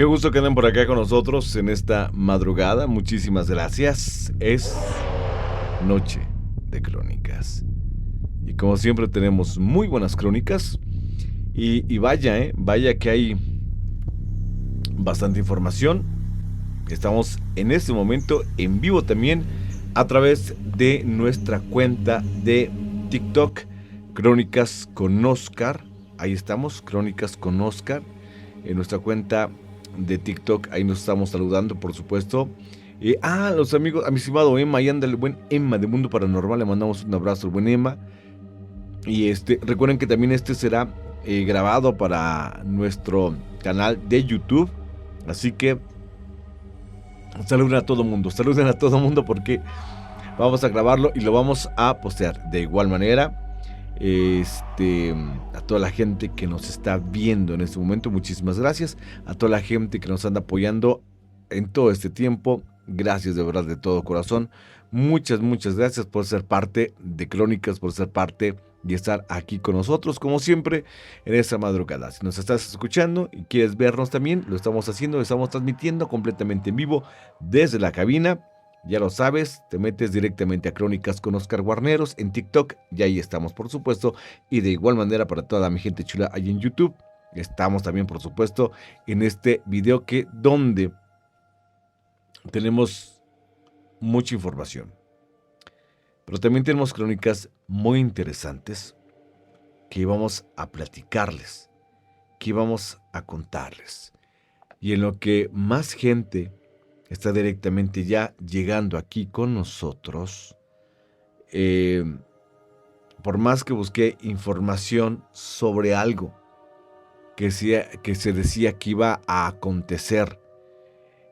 Qué gusto que anden por acá con nosotros en esta madrugada. Muchísimas gracias. Es Noche de Crónicas. Y como siempre tenemos muy buenas crónicas. Y vaya, vaya que hay bastante información. Estamos en este momento en vivo también a través de nuestra cuenta de TikTok, Crónicas con Oscar. Ahí estamos, Crónicas con Oscar. En nuestra cuenta de TikTok, ahí nos estamos saludando, por supuesto. Los amigos, a mi estimado Emma, ahí anda el buen Emma de Mundo Paranormal, le mandamos un abrazo al buen Emma. Y recuerden que también será grabado para nuestro canal de YouTube. Así que saluden a todo mundo porque vamos a grabarlo y lo vamos a postear. De igual manera, a toda la gente que nos está viendo en este momento, muchísimas gracias. A toda la gente que nos anda apoyando en todo este tiempo, gracias de verdad de todo corazón. Muchas gracias por ser parte de Crónicas, por ser parte y estar aquí con nosotros, como siempre, en esta madrugada. Si nos estás escuchando y quieres vernos también, lo estamos haciendo, lo estamos transmitiendo completamente en vivo desde la cabina. Ya lo sabes, te metes directamente a Crónicas con Oscar Guarneros en TikTok, y ahí estamos, por supuesto. Y de igual manera para toda mi gente chula ahí en YouTube, estamos también, por supuesto, en este video donde tenemos mucha información. Pero también tenemos crónicas muy interesantes que vamos a platicarles, que vamos a contarles. Y en lo que más gente está directamente ya llegando aquí con nosotros, por más que busqué información sobre algo que se decía que iba a acontecer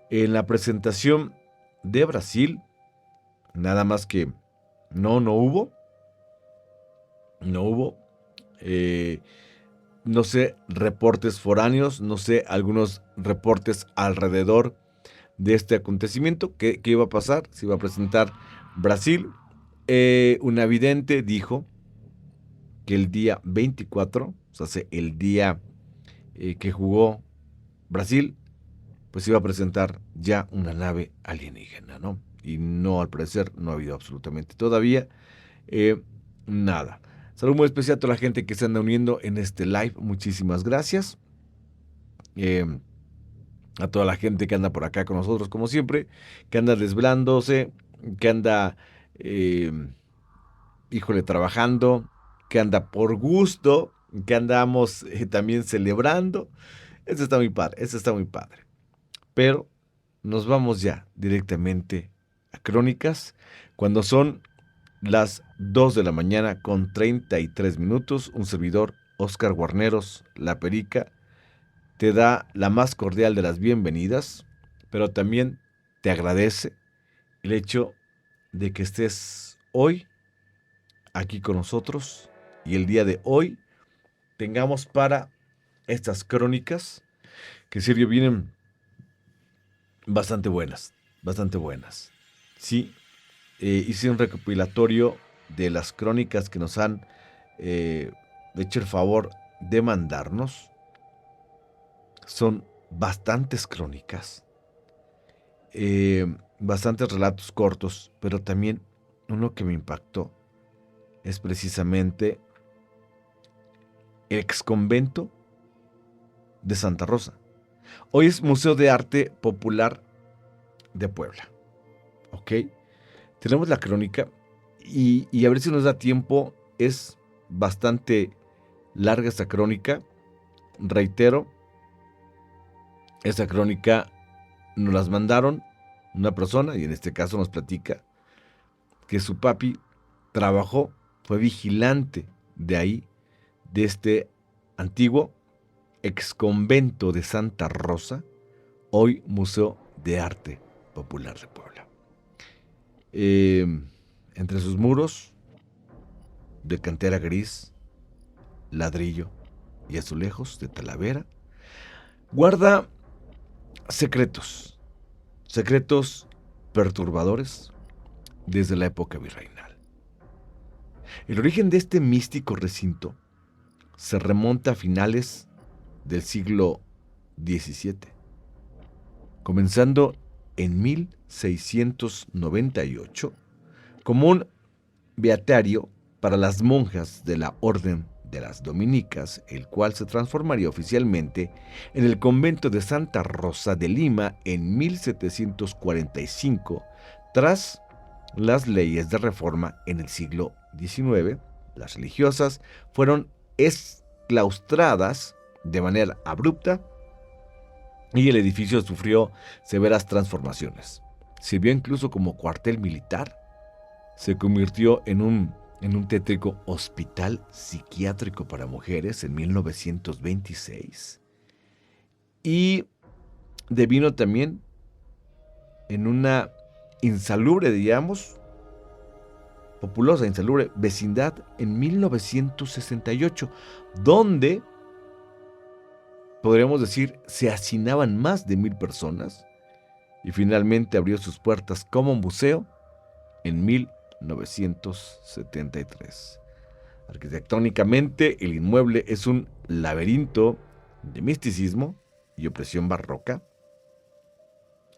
en la presentación de Brasil, nada más que no hubo, no sé, reportes foráneos, no sé, algunos reportes alrededor de este acontecimiento, qué iba a pasar, se iba a presentar Brasil. Una vidente dijo que el día 24, o sea, el día que jugó Brasil, pues iba a presentar ya una nave alienígena, ¿no? Y no, al parecer, no ha habido absolutamente todavía nada. Saludo muy especial a toda la gente que se anda uniendo en este live, muchísimas gracias. A toda la gente que anda por acá con nosotros, como siempre, que anda desvelándose, que anda, trabajando, que anda por gusto, que andamos también celebrando. Eso está muy padre, eso está muy padre. Pero nos vamos ya directamente a Crónicas, cuando son las 2 de la mañana con 33 minutos. Un servidor, Oscar Guarneros, La Perica, te da la más cordial de las bienvenidas, pero también te agradece el hecho de que estés hoy aquí con nosotros y el día de hoy tengamos para estas crónicas que en serio vienen bastante buenas, bastante buenas. Sí, hice un recopilatorio de las crónicas que nos han hecho el favor de mandarnos. Son bastantes crónicas, bastantes relatos cortos, pero también uno que me impactó es precisamente el exconvento de Santa Rosa. Hoy es Museo de Arte Popular de Puebla. ¿Ok? Tenemos la crónica y a ver si nos da tiempo. Es bastante larga esta crónica. Reitero, esta crónica nos las mandaron una persona, y en este caso nos platica que su papi trabajó, fue vigilante de ahí, de este antiguo exconvento de Santa Rosa, hoy Museo de Arte Popular de Puebla. Entre sus muros, de cantera gris, ladrillo y azulejos de Talavera, guarda secretos perturbadores desde la época virreinal. El origen de este místico recinto se remonta a finales del siglo XVII, comenzando en 1698 como un beatario para las monjas de la Orden de las Dominicas, el cual se transformaría oficialmente en el convento de Santa Rosa de Lima en 1745, tras las leyes de reforma en el siglo XIX. Las religiosas fueron exclaustradas de manera abrupta y el edificio sufrió severas transformaciones. Sirvió incluso como cuartel militar. Se convirtió en un tétrico hospital psiquiátrico para mujeres en 1926 y devino también en una insalubre, digamos, populosa, insalubre vecindad en 1968, donde, podríamos decir, se hacinaban más de 1,000 personas y finalmente abrió sus puertas como museo en 1973. Arquitectónicamente, el inmueble es un laberinto de misticismo y opresión barroca.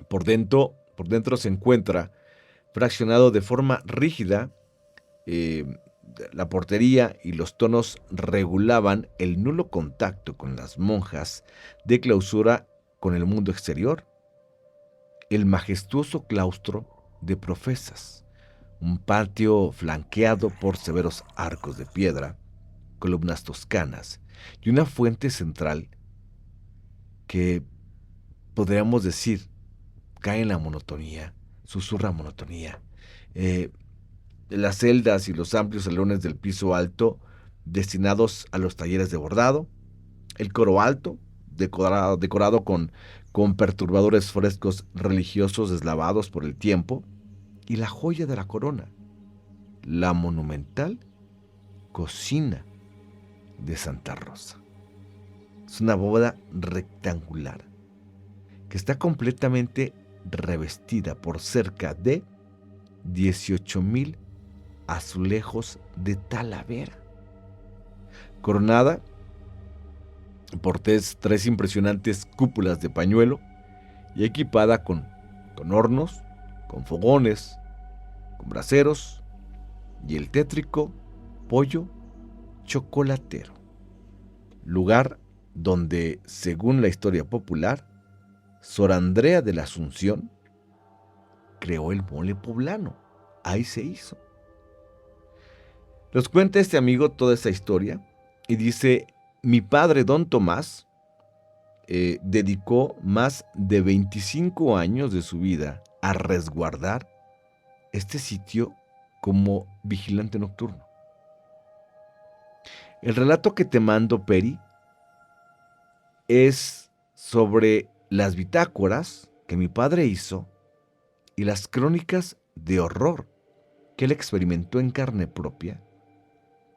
Por dentro se encuentra fraccionado de forma rígida. La portería y los tonos regulaban el nulo contacto con las monjas de clausura con el mundo exterior. El majestuoso claustro de profesas, un patio flanqueado por severos arcos de piedra, columnas toscanas y una fuente central que, podríamos decir, cae en la monotonía, susurra monotonía. Las celdas y los amplios salones del piso alto destinados a los talleres de bordado, el coro alto, decorado con perturbadores frescos religiosos deslavados por el tiempo, y la joya de la corona, la monumental cocina de Santa Rosa. Es una bóveda rectangular que está completamente revestida por cerca de 18,000 azulejos de Talavera, coronada por tres impresionantes cúpulas de pañuelo y equipada con hornos, con fogones, con braseros y el tétrico pollo chocolatero, lugar donde, según la historia popular, Sor Andrea de la Asunción creó el mole poblano. Ahí se hizo. Nos cuenta este amigo toda esta historia y dice: mi padre, don Tomás, dedicó más de 25 años de su vida a resguardar este sitio como vigilante nocturno. El relato que te mando, Peri, es sobre las bitácoras que mi padre hizo y las crónicas de horror que él experimentó en carne propia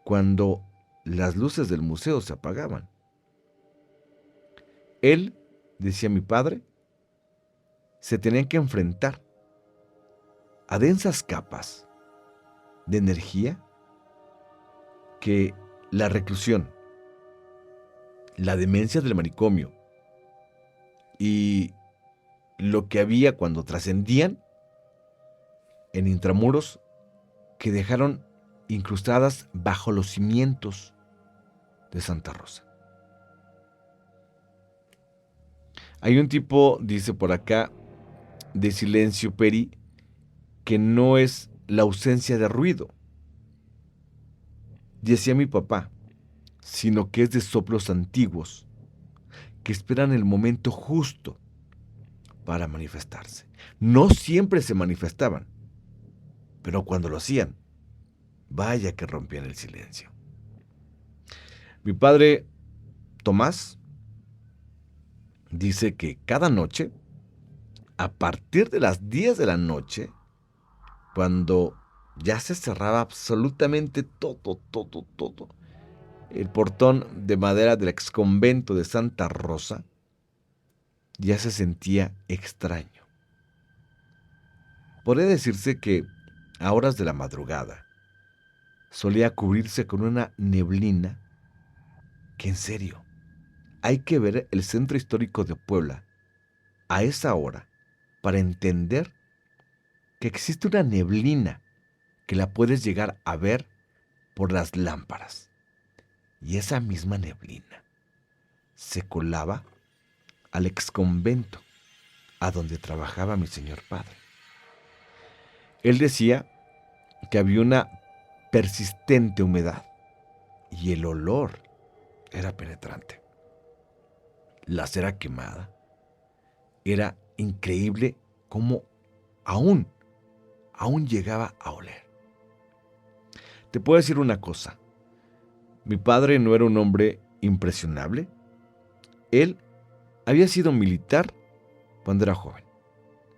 cuando las luces del museo se apagaban. Él, decía mi padre, se tenía que enfrentar a densas capas de energía que la reclusión, la demencia del manicomio y lo que había cuando trascendían en intramuros que dejaron incrustadas bajo los cimientos de Santa Rosa. Hay un tipo, dice por acá, de silencio, Peri, que no es la ausencia de ruido, decía mi papá, sino que es de soplos antiguos que esperan el momento justo para manifestarse. No siempre se manifestaban, pero cuando lo hacían, vaya que rompían el silencio. Mi padre, Tomás, dice que cada noche, a partir de las 10 de la noche, cuando ya se cerraba absolutamente todo, el portón de madera del exconvento de Santa Rosa ya se sentía extraño. Podría decirse que a horas de la madrugada solía cubrirse con una neblina que, en serio, hay que ver el centro histórico de Puebla a esa hora para entender que existe una neblina que la puedes llegar a ver por las lámparas. Y esa misma neblina se colaba al exconvento a donde trabajaba mi señor padre. Él decía que había una persistente humedad y el olor era penetrante. La cera quemada era increíble cómo aún llegaba a oler. Te puedo decir una cosa, mi padre no era un hombre impresionable. Él había sido militar cuando era joven.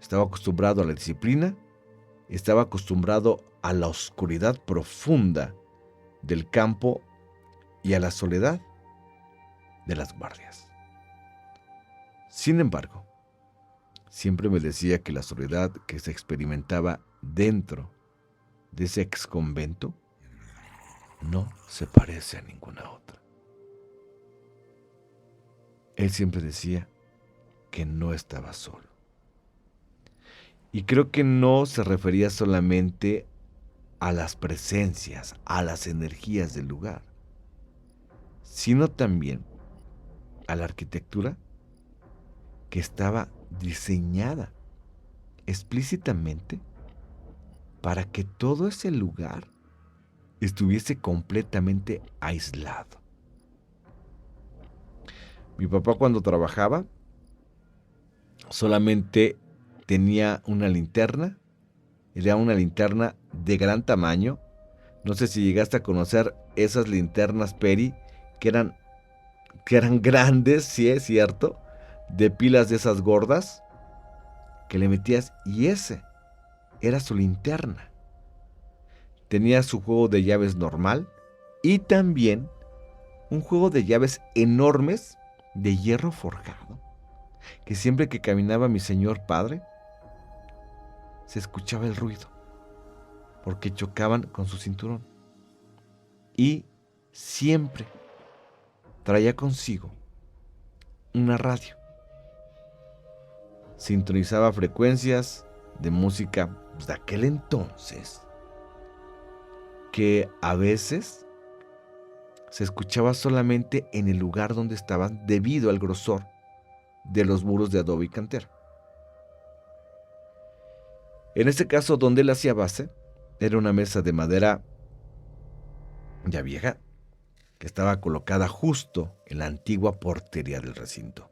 Estaba acostumbrado a la disciplina, estaba acostumbrado a la oscuridad profunda del campo y a la soledad de las guardias. Sin embargo, siempre me decía que la soledad que se experimentaba dentro de ese exconvento no se parece a ninguna otra. Él siempre decía que no estaba solo. Y creo que no se refería solamente a las presencias, a las energías del lugar, sino también a la arquitectura que estaba diseñada explícitamente para que todo ese lugar estuviese completamente aislado. Mi papá cuando trabajaba solamente tenía una linterna, era una linterna de gran tamaño. No sé si llegaste a conocer esas linternas Peri que eran grandes, sí es cierto, de pilas de esas gordas que le metías y ese era su linterna. Tenía su juego de llaves normal y también un juego de llaves enormes de hierro forjado, que siempre que caminaba mi señor padre se escuchaba el ruido porque chocaban con su cinturón. Y siempre traía consigo una radio. Sintonizaba frecuencias de música de aquel entonces que a veces se escuchaba solamente en el lugar donde estaban debido al grosor de los muros de adobe y cantera. En este caso, donde él hacía base, era una mesa de madera ya vieja que estaba colocada justo en la antigua portería del recinto,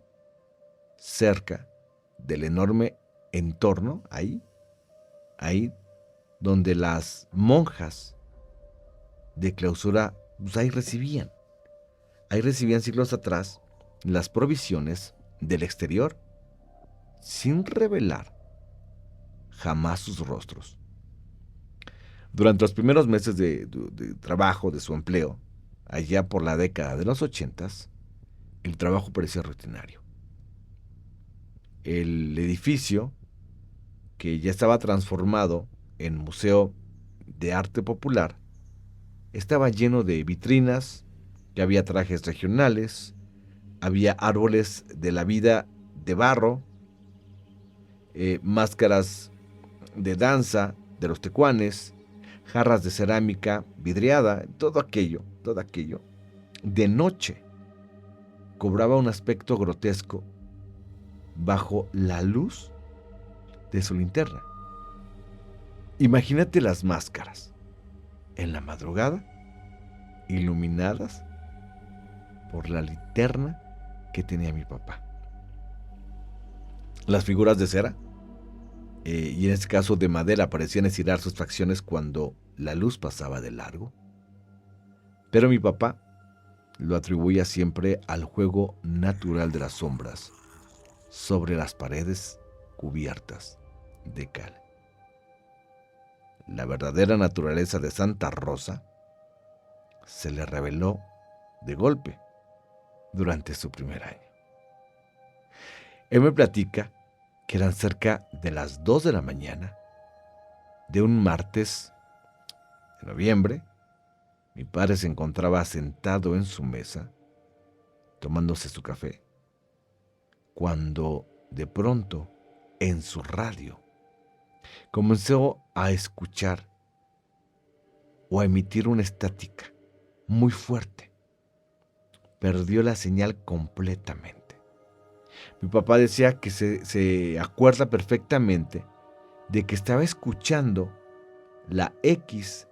cerca del enorme entorno, ahí donde las monjas de clausura, pues ahí recibían siglos atrás las provisiones del exterior, sin revelar jamás sus rostros. Durante los primeros meses de trabajo, de su empleo, allá por la década de los 80, el trabajo parecía rutinario. El edificio, que ya estaba transformado en Museo de Arte Popular, estaba lleno de vitrinas, que había trajes regionales, había árboles de la vida de barro, máscaras de danza de los tecuanes, jarras de cerámica vidriada, todo aquello, de noche cobraba un aspecto grotesco bajo la luz de su linterna. Imagínate las máscaras en la madrugada, iluminadas por la linterna que tenía mi papá. Las figuras de cera, y en este caso de madera, parecían estirar sus facciones cuando la luz pasaba de largo. Pero mi papá lo atribuía siempre al juego natural de las sombras sobre las paredes cubiertas de cal. La verdadera naturaleza de Santa Rosa se le reveló de golpe durante su primer año. Él me platica que eran cerca de las 2 de la mañana de un martes de noviembre. Mi padre se encontraba sentado en su mesa, tomándose su café, cuando de pronto, en su radio, comenzó a escuchar o a emitir una estática muy fuerte. Perdió la señal completamente. Mi papá decía que se acuerda perfectamente de que estaba escuchando la XEHR.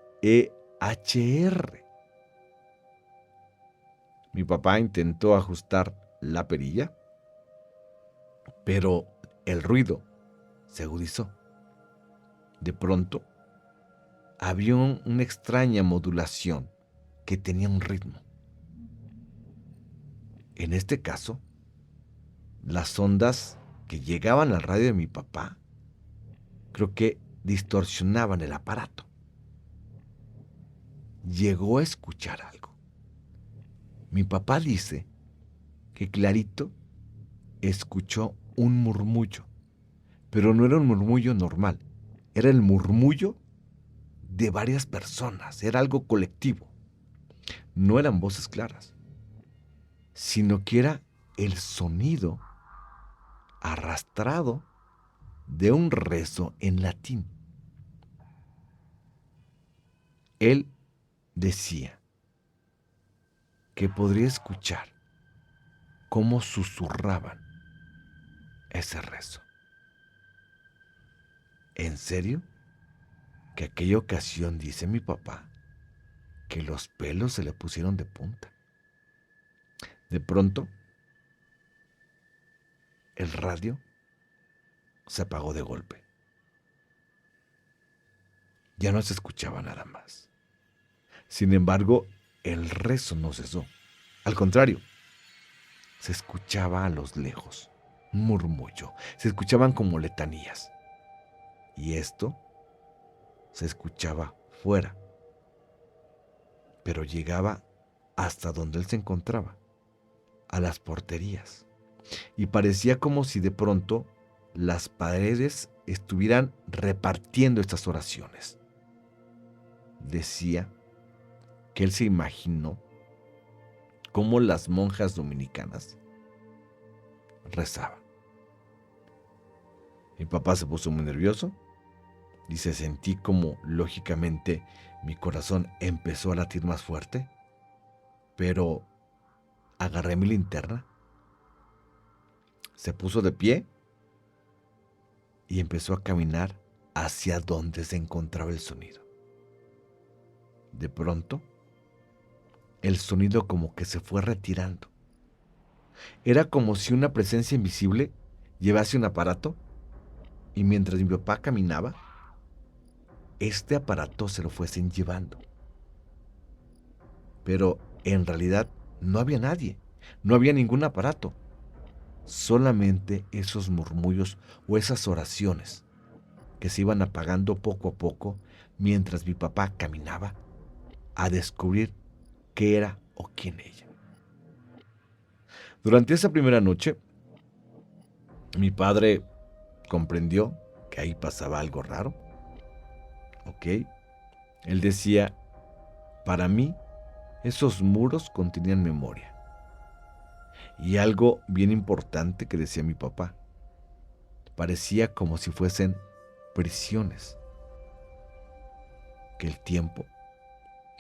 Mi papá intentó ajustar la perilla, pero el ruido se agudizó. De pronto, había una extraña modulación que tenía un ritmo. En este caso, las ondas que llegaban al radio de mi papá, creo que distorsionaban el aparato. Llegó a escuchar algo. Mi papá dice que clarito escuchó un murmullo, pero no era un murmullo normal, era el murmullo de varias personas, era algo colectivo. No eran voces claras, sino que era el sonido arrastrado de un rezo en latín. Él decía que podría escuchar cómo susurraban ese rezo. ¿En serio? Que aquella ocasión, dice mi papá, que los pelos se le pusieron de punta. De pronto, el radio se apagó de golpe. Ya no se escuchaba nada más. Sin embargo, el rezo no cesó. Al contrario, se escuchaba a los lejos un murmullo. Se escuchaban como letanías. Y esto se escuchaba fuera, pero llegaba hasta donde él se encontraba, a las porterías. Y parecía como si de pronto las paredes estuvieran repartiendo estas oraciones. Decía que él se imaginó cómo las monjas dominicanas rezaban. Mi papá se puso muy nervioso y sentí como, lógicamente, mi corazón empezó a latir más fuerte, pero agarré mi linterna, se puso de pie y empezó a caminar hacia donde se encontraba el sonido. De pronto, el sonido como que se fue retirando. Era como si una presencia invisible llevase un aparato y mientras mi papá caminaba, este aparato se lo fuesen llevando. Pero en realidad no había nadie, no había ningún aparato, solamente esos murmullos o esas oraciones que se iban apagando poco a poco mientras mi papá caminaba a descubrir qué era o quién ella. Durante esa primera noche, mi padre comprendió que ahí pasaba algo raro. ¿Ok? Él decía, para mí, esos muros contenían memoria. Y algo bien importante que decía mi papá, parecía como si fuesen prisiones que el tiempo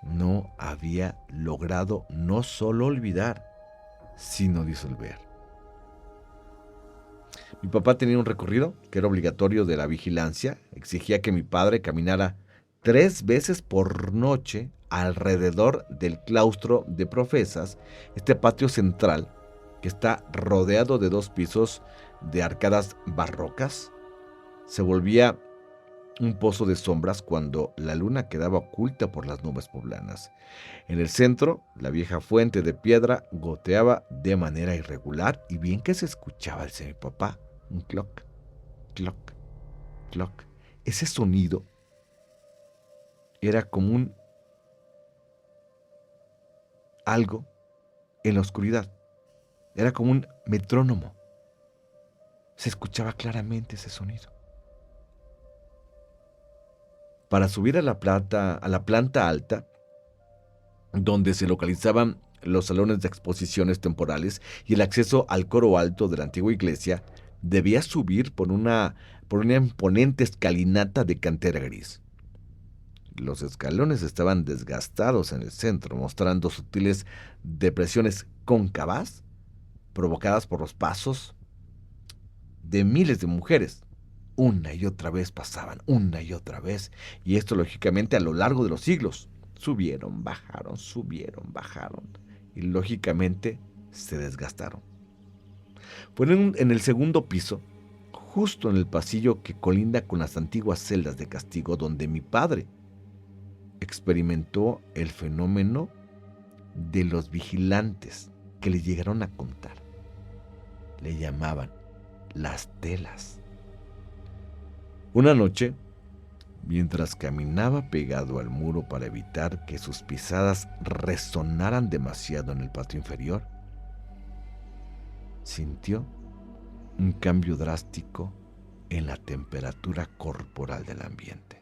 no había logrado no solo olvidar, sino disolver. Mi papá tenía un recorrido que era obligatorio de la vigilancia, exigía que mi padre caminara 3 veces por noche alrededor del claustro de profesas, este patio central que está rodeado de 2 pisos de arcadas barrocas. Se volvía un pozo de sombras cuando la luna quedaba oculta por las nubes poblanas. En el centro, la vieja fuente de piedra goteaba de manera irregular y bien que se escuchaba el de mi papá, un cloc, cloc, cloc. Ese sonido era como algo en la oscuridad, era como un metrónomo. Se escuchaba claramente ese sonido. Para subir a la planta alta, donde se localizaban los salones de exposiciones temporales y el acceso al coro alto de la antigua iglesia, Debía subir por una imponente escalinata de cantera gris. Los escalones estaban desgastados en el centro, mostrando sutiles depresiones cóncavas provocadas por los pasos de miles de mujeres. Una y otra vez pasaban, una y otra vez, y esto lógicamente a lo largo de los siglos. Subieron, bajaron, y lógicamente se desgastaron. Fue en el segundo piso, justo en el pasillo que colinda con las antiguas celdas de castigo, donde mi padre experimentó el fenómeno de los vigilantes que le llegaron a contar. Le llamaban las telas. Una noche, mientras caminaba pegado al muro para evitar que sus pisadas resonaran demasiado en el patio inferior, sintió un cambio drástico en la temperatura corporal del ambiente.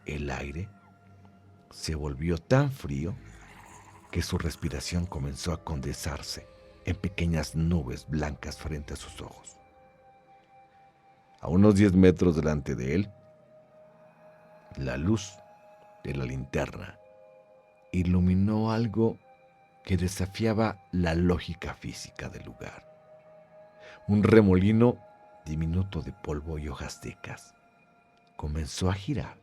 El aire se volvió tan frío que su respiración comenzó a condensarse en pequeñas nubes blancas frente a sus ojos. A unos 10 metros delante de él, la luz de la linterna iluminó algo que desafiaba la lógica física del lugar. Un remolino diminuto de polvo y hojas secas comenzó a girar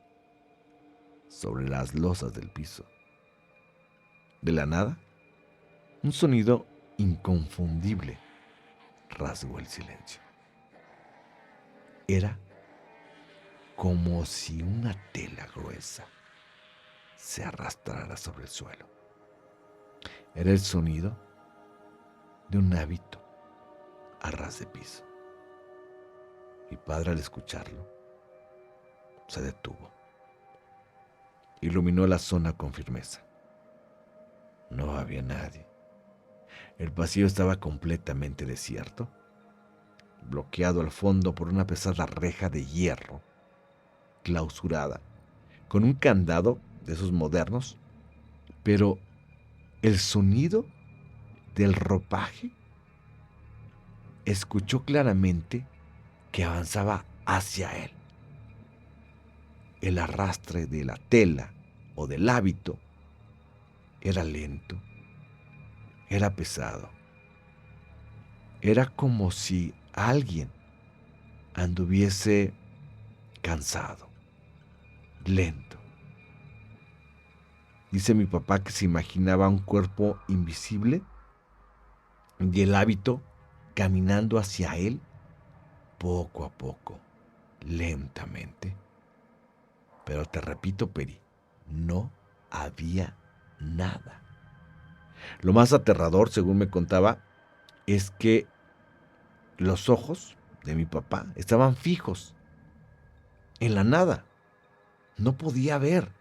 sobre las losas del piso. De la nada, un sonido inconfundible rasgó el silencio. Era como si una tela gruesa se arrastrara sobre el suelo. Era el sonido de un hábito a ras de piso. Mi padre, al escucharlo, se detuvo. Iluminó la zona con firmeza. No había nadie. El pasillo estaba completamente desierto, bloqueado al fondo por una pesada reja de hierro, clausurada, con un candado de esos modernos, pero el sonido del ropaje escuchó claramente que avanzaba hacia él. El arrastre de la tela o del hábito era lento, era pesado. Era como si alguien anduviese cansado, lento. Dice mi papá que se imaginaba un cuerpo invisible y el hábito caminando hacia él poco a poco, lentamente. Pero te repito, Peri, no había nada. Lo más aterrador, según me contaba, es que los ojos de mi papá estaban fijos en la nada. No podía ver,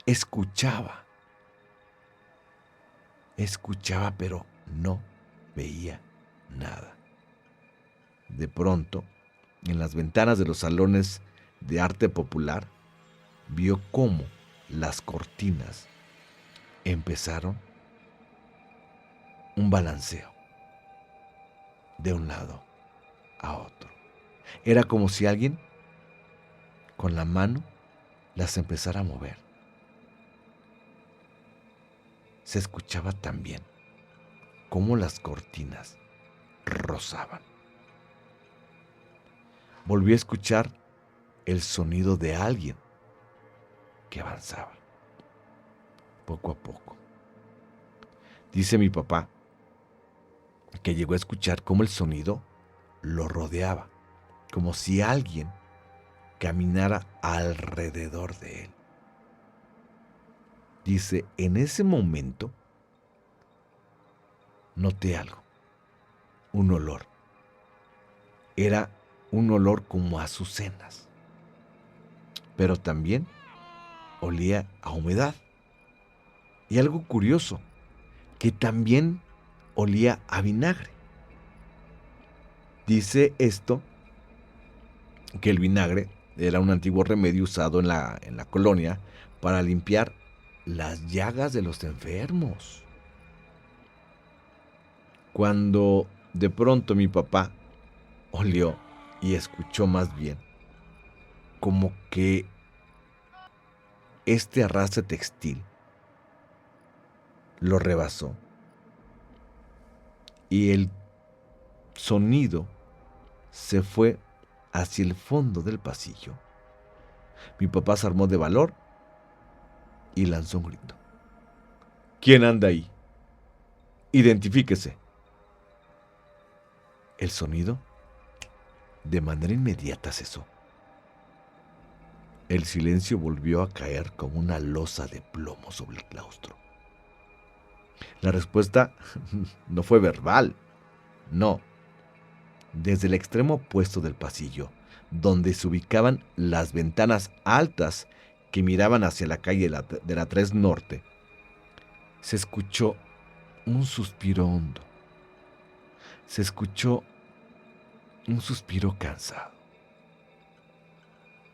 escuchaba, pero no veía nada. De pronto, en las ventanas de los salones de arte popular, vio cómo las cortinas empezaron un balanceo de un lado a otro. Era como si alguien con la mano las empezara a mover. Se escuchaba también cómo las cortinas rozaban. Volví a escuchar el sonido de alguien que avanzaba, poco a poco. Dice mi papá que llegó a escuchar cómo el sonido lo rodeaba, como si alguien caminara alrededor de él. Dice, en ese momento noté algo, un olor. Era un olor como a azucenas, pero también olía a humedad. Y algo curioso, que también olía a vinagre. Dice esto, que el vinagre era un antiguo remedio usado en la colonia para limpiar las llagas de los enfermos. Cuando de pronto mi papá olió y escuchó más bien como que este arrastre textil lo rebasó y el sonido se fue hacia el fondo del pasillo. Mi papá se armó de valor y lanzó un grito. ¿Quién anda ahí? Identifíquese. El sonido de manera inmediata cesó. El silencio volvió a caer como una losa de plomo sobre el claustro. La respuesta no fue verbal, no. Desde el extremo opuesto del pasillo, donde se ubicaban las ventanas altas que miraban hacia la calle de la 3 Norte, se escuchó un suspiro hondo. Se escuchó un suspiro cansado.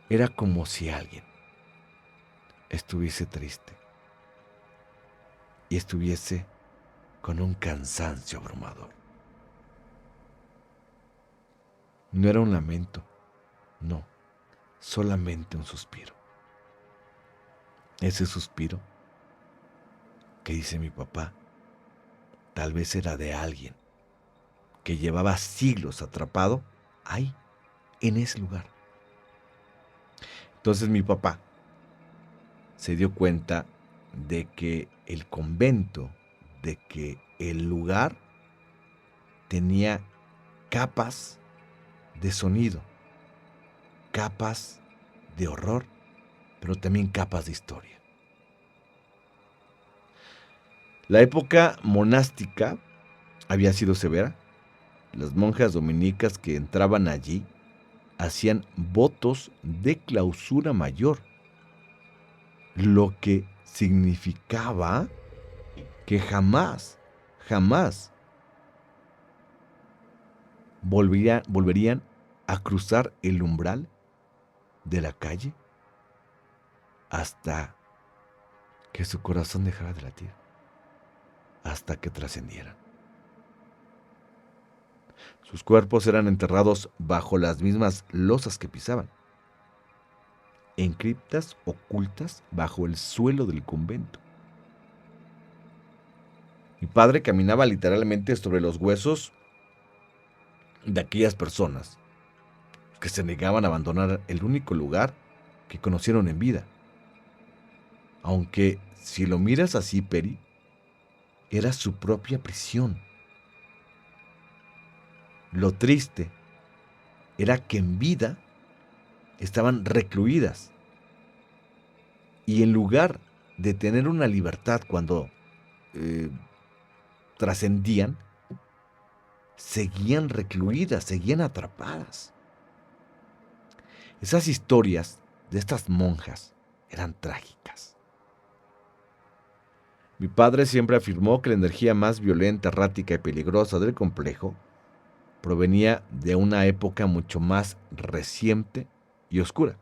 Era como si alguien estuviese triste y estuviese con un cansancio abrumador. No era un lamento, no, solamente un suspiro. Ese suspiro que dice mi papá, tal vez era de alguien que llevaba siglos atrapado ahí, en ese lugar. Entonces mi papá se dio cuenta de que el convento, de que el lugar tenía capas de sonido, capas de horror, pero también capas de historia. La época monástica había sido severa. Las monjas dominicas que entraban allí hacían votos de clausura mayor, lo que significaba que jamás volverían a cruzar el umbral de la calle hasta que su corazón dejara de latir, hasta que trascendieran. Sus cuerpos eran enterrados bajo las mismas losas que pisaban, en criptas ocultas bajo el suelo del convento. Mi padre caminaba literalmente sobre los huesos de aquellas personas que se negaban a abandonar el único lugar que conocieron en vida. Aunque, si lo miras así, Peri, era su propia prisión. Lo triste era que en vida estaban recluidas y en lugar de tener una libertad cuando trascendían, seguían recluidas, seguían atrapadas. Esas historias de estas monjas eran trágicas. Mi padre siempre afirmó que la energía más violenta, errática y peligrosa del complejo provenía de una época mucho más reciente y oscura.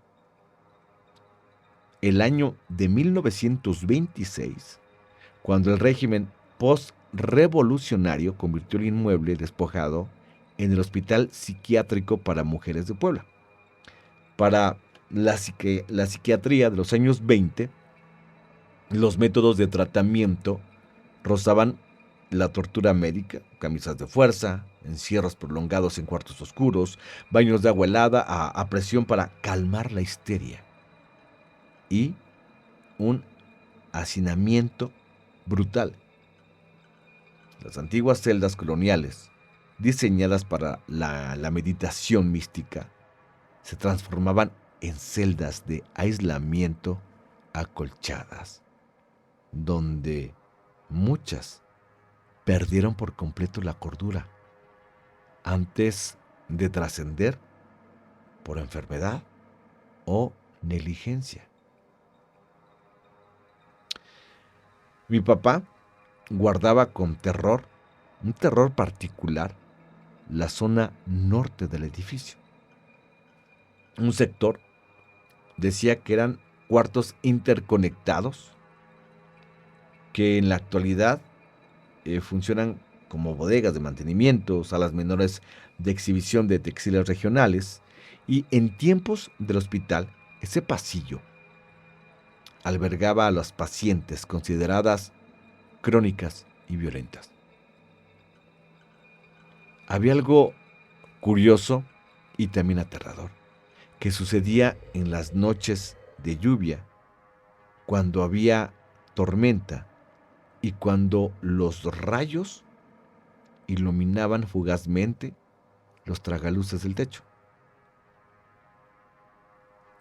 El año de 1926, cuando el régimen post-revolucionario convirtió el inmueble despojado en el Hospital Psiquiátrico para Mujeres de Puebla. Para la psiquiatría de los años 20, los métodos de tratamiento rozaban la tortura médica, camisas de fuerza, encierros prolongados en cuartos oscuros, baños de agua helada a presión para calmar la histeria y un hacinamiento brutal. Las antiguas celdas coloniales, diseñadas para la meditación mística, se transformaban en celdas de aislamiento acolchadas, donde muchas perdieron por completo la cordura antes de trascender por enfermedad o negligencia. Mi papá guardaba con terror, un terror particular, la zona norte del edificio. Un sector decía que eran cuartos interconectados que en la actualidad funcionan como bodegas de mantenimiento, salas menores de exhibición de textiles regionales, y en tiempos del hospital, ese pasillo albergaba a las pacientes consideradas crónicas y violentas. Había algo curioso y también aterrador que sucedía en las noches de lluvia, cuando había tormenta y cuando los rayos iluminaban fugazmente los tragaluces del techo.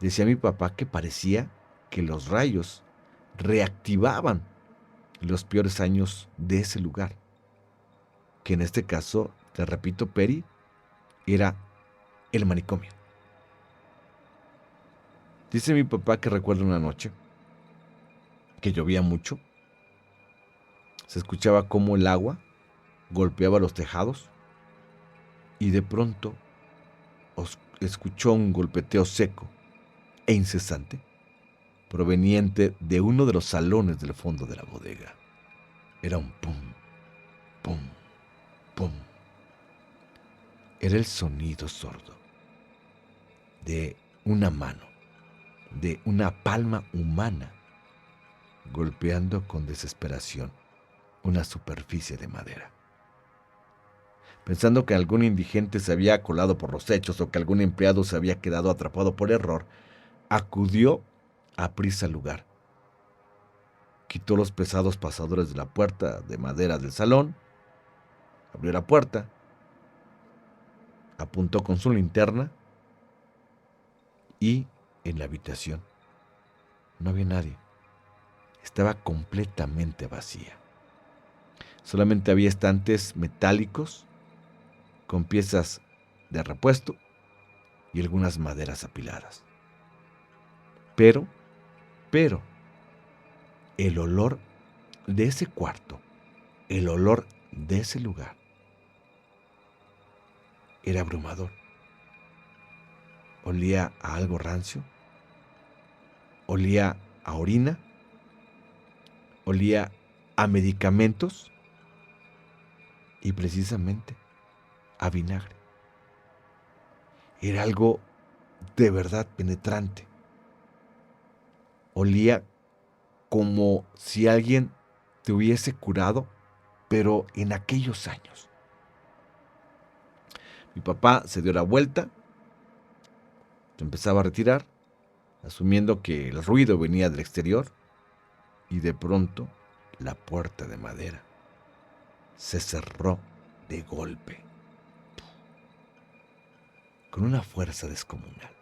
Decía mi papá que parecía que los rayos reactivaban los peores años de ese lugar, que en este caso, te repito, Peri, era el manicomio. Dice mi papá que recuerda una noche que llovía mucho, se escuchaba cómo el agua golpeaba los tejados y de pronto escuchó un golpeteo seco e incesante proveniente de uno de los salones del fondo de la bodega. Era un pum, pum, pum. Era el sonido sordo de una mano, de una palma humana golpeando con desesperación una superficie de madera. Pensando que algún indigente se había colado por los techos o que algún empleado se había quedado atrapado por error, acudió aprisa al lugar. Quitó los pesados pasadores de la puerta de madera del salón, abrió la puerta, apuntó con su linterna y en la habitación no había nadie. Estaba completamente vacía. Solamente había estantes metálicos con piezas de repuesto y algunas maderas apiladas. Pero, el olor de ese cuarto, el olor de ese lugar, era abrumador. Olía a algo rancio, olía a orina, olía a medicamentos y precisamente a vinagre. Era algo de verdad penetrante. Olía como si alguien te hubiese curado, pero en aquellos años. Mi papá se dio la vuelta, se empezaba a retirar, asumiendo que el ruido venía del exterior, y de pronto la puerta de madera se cerró de golpe, con una fuerza descomunal.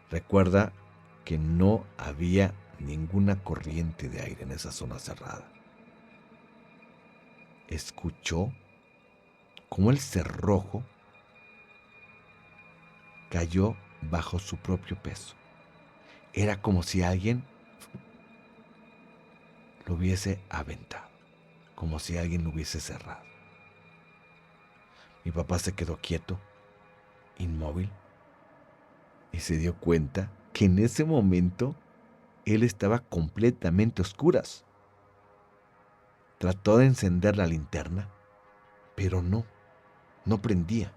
Recuerda que no había ninguna corriente de aire en esa zona cerrada. Escuchó cómo el cerrojo cayó bajo su propio peso. Era como si alguien lo hubiese aventado, como si alguien lo hubiese cerrado. Mi papá se quedó quieto, inmóvil, y se dio cuenta que en ese momento él estaba completamente a oscuras. Trató de encender la linterna, pero no prendía.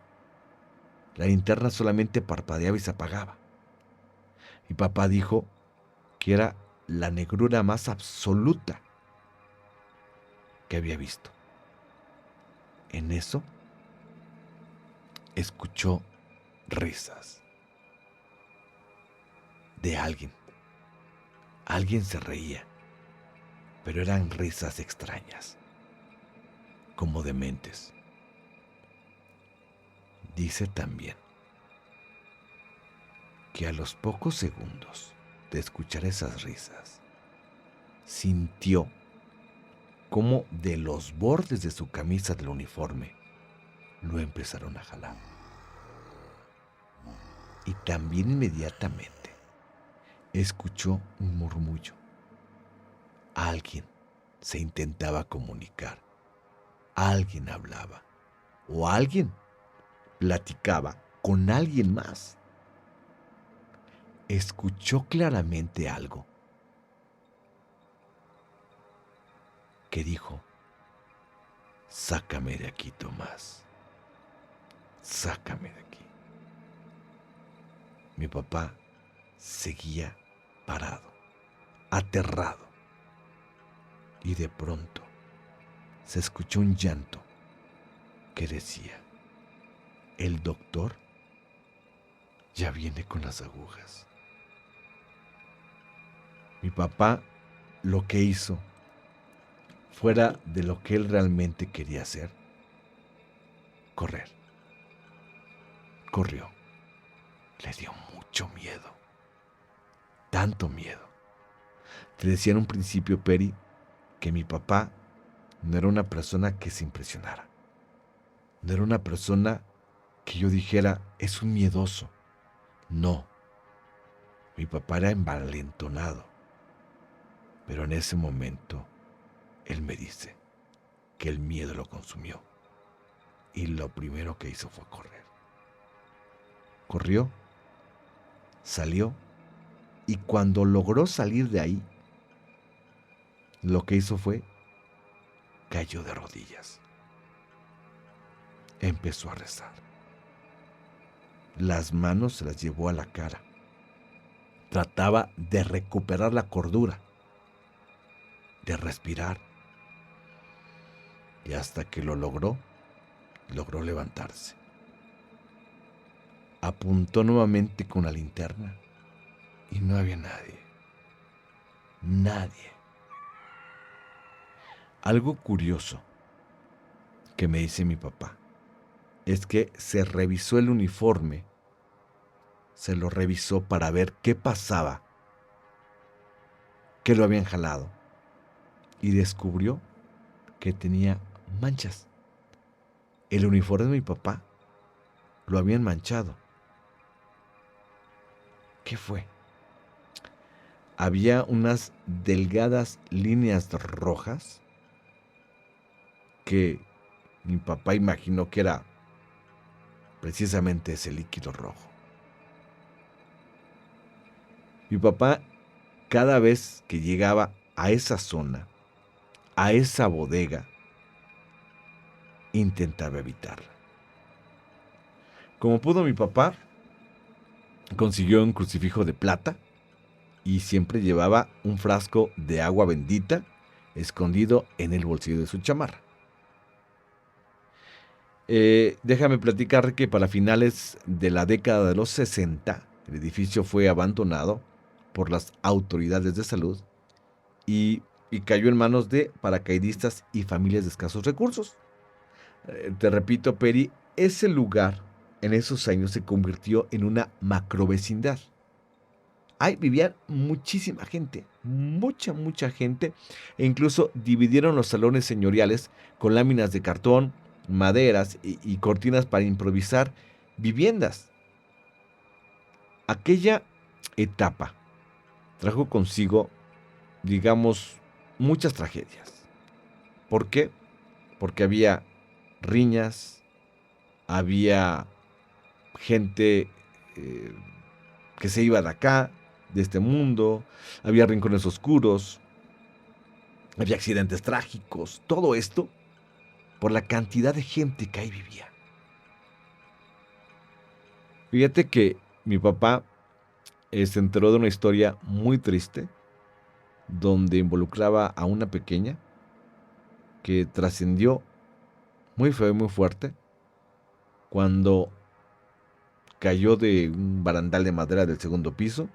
La linterna solamente parpadeaba y se apagaba. Mi papá dijo que era la negrura más absoluta que había visto. En eso escuchó risas de alguien. Alguien se reía, pero eran risas extrañas, como dementes. Dice también que a los pocos segundos de escuchar esas risas, sintió cómo de los bordes de su camisa del uniforme lo empezaron a jalar. Y también inmediatamente escuchó un murmullo. Alguien se intentaba comunicar, alguien hablaba o alguien platicaba con alguien más. Escuchó claramente algo que dijo: sácame de aquí, Tomás, sácame de aquí. Mi papá seguía parado, aterrado, y de pronto se escuchó un llanto que decía: el doctor ya viene con las agujas. Mi papá lo que hizo, fuera de lo que él realmente quería hacer, correr. Corrió. Le dio mucho miedo. Tanto miedo. Te decía en un principio, Peri, que mi papá no era una persona que se impresionara. No era una persona que yo dijera, es un miedoso. No. Mi papá era envalentonado. Pero en ese momento, él me dice que el miedo lo consumió. Y lo primero que hizo fue correr. Corrió, salió, y cuando logró salir de ahí, lo que hizo fue, cayó de rodillas. Empezó a rezar. Las manos se las llevó a la cara. Trataba de recuperar la cordura, de respirar. Y hasta que lo logró levantarse. Apuntó nuevamente con la linterna y no había nadie. Nadie. Algo curioso que me dice mi papá es que se revisó el uniforme, se lo revisó para ver qué pasaba, que lo habían jalado, y descubrió que tenía manchas. El uniforme de mi papá lo habían manchado. ¿Qué fue? Había unas delgadas líneas rojas que mi papá imaginó que era precisamente ese líquido rojo. Mi papá, cada vez que llegaba a esa zona, a esa bodega, intentaba evitarla. Como pudo, mi papá consiguió un crucifijo de plata y siempre llevaba un frasco de agua bendita escondido en el bolsillo de su chamarra. Déjame platicar que para finales de la década de los 60, el edificio fue abandonado por las autoridades de salud y cayó en manos de paracaidistas y familias de escasos recursos. Te repito, Peri, ese lugar en esos años se convirtió en una macrovecindad. Ahí vivía muchísima gente, mucha gente, e incluso dividieron los salones señoriales con láminas de cartón, maderas y cortinas para improvisar viviendas. Aquella etapa trajo consigo, digamos, muchas tragedias. ¿Por qué? Porque había riñas, había gente que se iba de acá, de este mundo, había rincones oscuros, había accidentes trágicos, todo esto por la cantidad de gente que ahí vivía. Fíjate que mi papá se enteró de una historia muy triste donde involucraba a una pequeña que trascendió muy feo y muy fuerte cuando cayó de un barandal de madera del segundo piso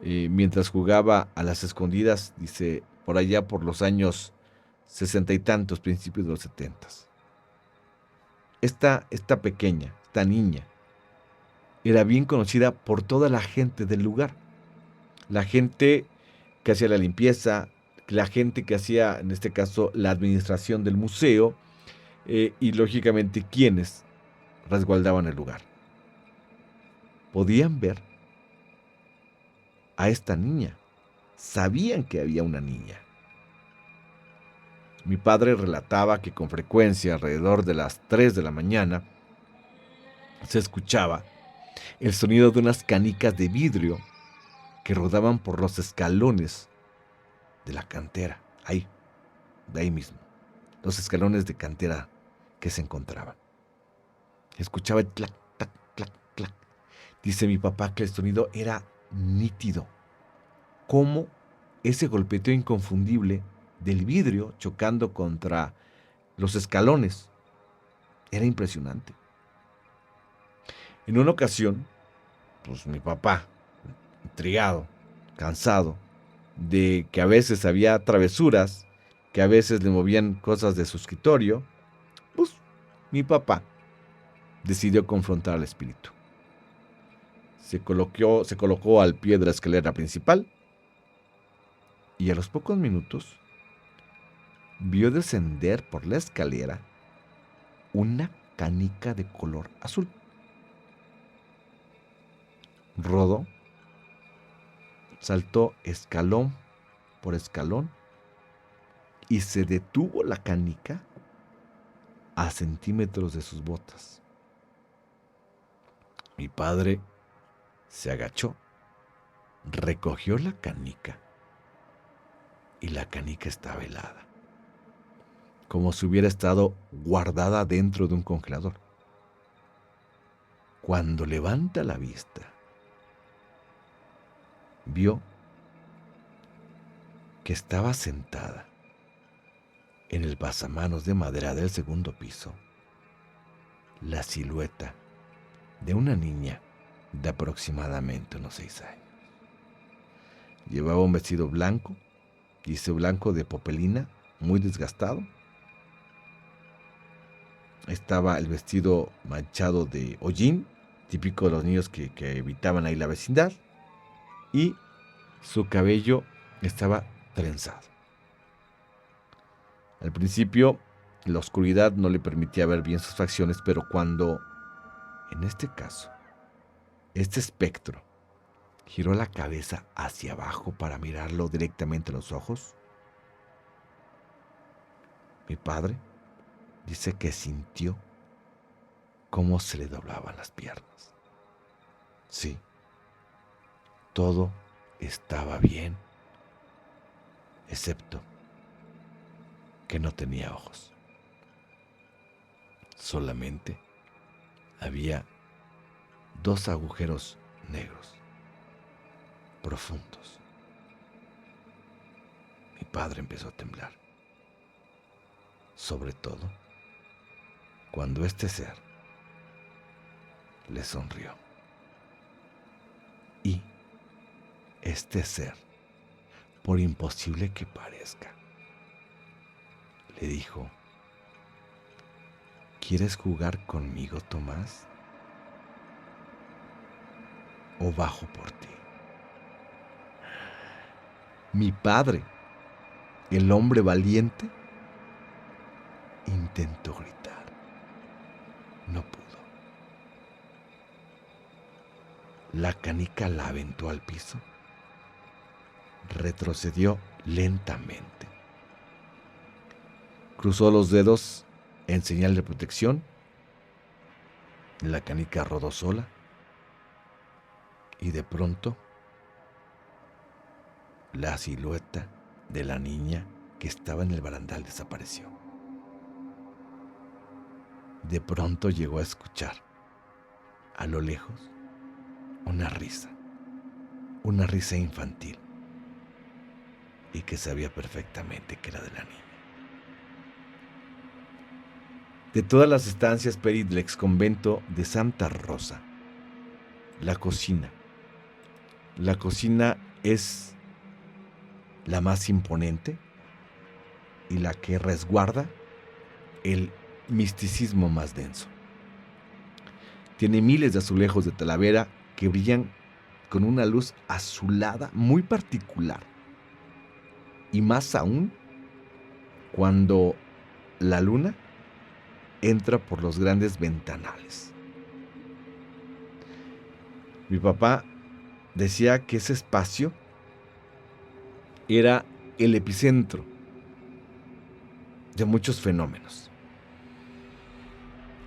mientras jugaba a las escondidas, dice, por allá por los años 60 y tantos, principios de los 70. Esta pequeña, esta niña, era bien conocida por toda la gente del lugar. La gente que hacía la limpieza, la gente que hacía, en este caso, la administración del museo, y lógicamente quienes resguardaban el lugar. Podían ver a esta niña. Sabían que había una niña. Mi padre relataba que con frecuencia, alrededor de las 3 de la mañana, se escuchaba el sonido de unas canicas de vidrio que rodaban por los escalones de la cantera, ahí, de ahí mismo. los escalones de cantera que se encontraban. Escuchaba el clac, clac, clac, clac. Dice mi papá que el sonido era nítido, como ese golpeteo inconfundible del vidrio chocando contra los escalones. Era impresionante. En una ocasión, pues mi papá, intrigado, cansado, de que a veces había travesuras, que a veces le movían cosas de su escritorio, pues mi papá decidió confrontar al espíritu. Se colocó al pie de la escalera principal y a los pocos minutos vio descender por la escalera una canica de color azul. Rodó, saltó escalón por escalón y se detuvo la canica a centímetros de sus botas. Mi padre se agachó, recogió la canica y la canica estaba helada, como si hubiera estado guardada dentro de un congelador. Cuando levanta la vista, vio que estaba sentada en el pasamanos de madera del segundo piso la silueta de una niña de aproximadamente unos 6 años. Llevaba un vestido blanco, y ese blanco de popelina, muy desgastado. Estaba el vestido manchado de hollín, típico de los niños que habitaban ahí la vecindad, y su cabello estaba trenzado. Al principio, la oscuridad no le permitía ver bien sus facciones, pero cuando, en este caso, este espectro giró la cabeza hacia abajo para mirarlo directamente a los ojos, mi padre dice que sintió cómo se le doblaban las piernas. Sí, todo estaba bien, excepto que no tenía ojos. Solamente había 2 agujeros negros, profundos. Mi padre empezó a temblar, sobre todo cuando este ser le sonrió. Y este ser, por imposible que parezca, le dijo: ¿quieres jugar conmigo, Tomás? ¿O bajo por ti? Mi padre, el hombre valiente, intentó gritar. No pudo. La canica la aventó al piso. Retrocedió lentamente. Cruzó los dedos en señal de protección. La canica rodó sola. Y de pronto, la silueta de la niña que estaba en el barandal desapareció. De pronto llegó a escuchar, a lo lejos, una risa infantil, y que sabía perfectamente que era de la niña. De todas las estancias Peri del exconvento de Santa Rosa, la cocina es la más imponente y la que resguarda el misticismo más denso. Tiene miles de azulejos de Talavera que brillan con una luz azulada muy particular. Y más aún cuando la luna entra por los grandes ventanales. Mi papá decía que ese espacio era el epicentro de muchos fenómenos.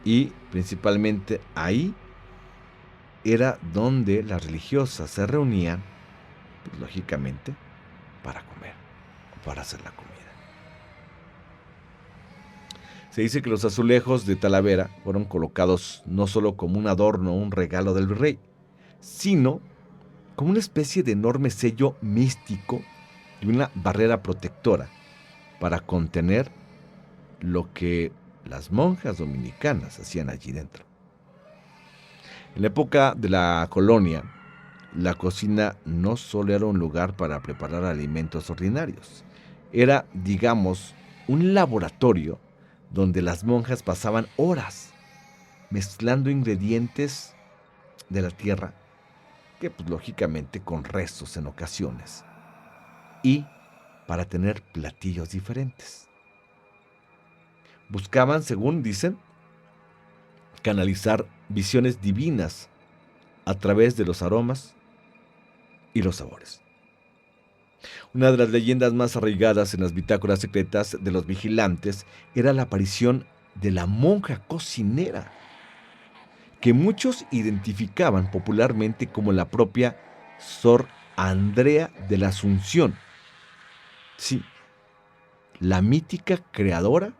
Y principalmente ahí era donde las religiosas se reunían, pues, lógicamente, para comer o para hacer la comida. Se dice que los azulejos de Talavera fueron colocados no solo como un adorno o un regalo del virrey, sino como una especie de enorme sello místico y una barrera protectora para contener lo que las monjas dominicanas hacían allí dentro. En la época de la colonia, la cocina no solo era un lugar para preparar alimentos ordinarios, era, digamos, un laboratorio donde las monjas pasaban horas mezclando ingredientes de la tierra, que pues, lógicamente con restos en ocasiones, y para tener platillos diferentes. Buscaban, según dicen, canalizar visiones divinas a través de los aromas y los sabores. Una de las leyendas más arraigadas en las bitácoras secretas de los vigilantes era la aparición de la monja cocinera, que muchos identificaban popularmente como la propia Sor Andrea de la Asunción. Sí, la mítica creadora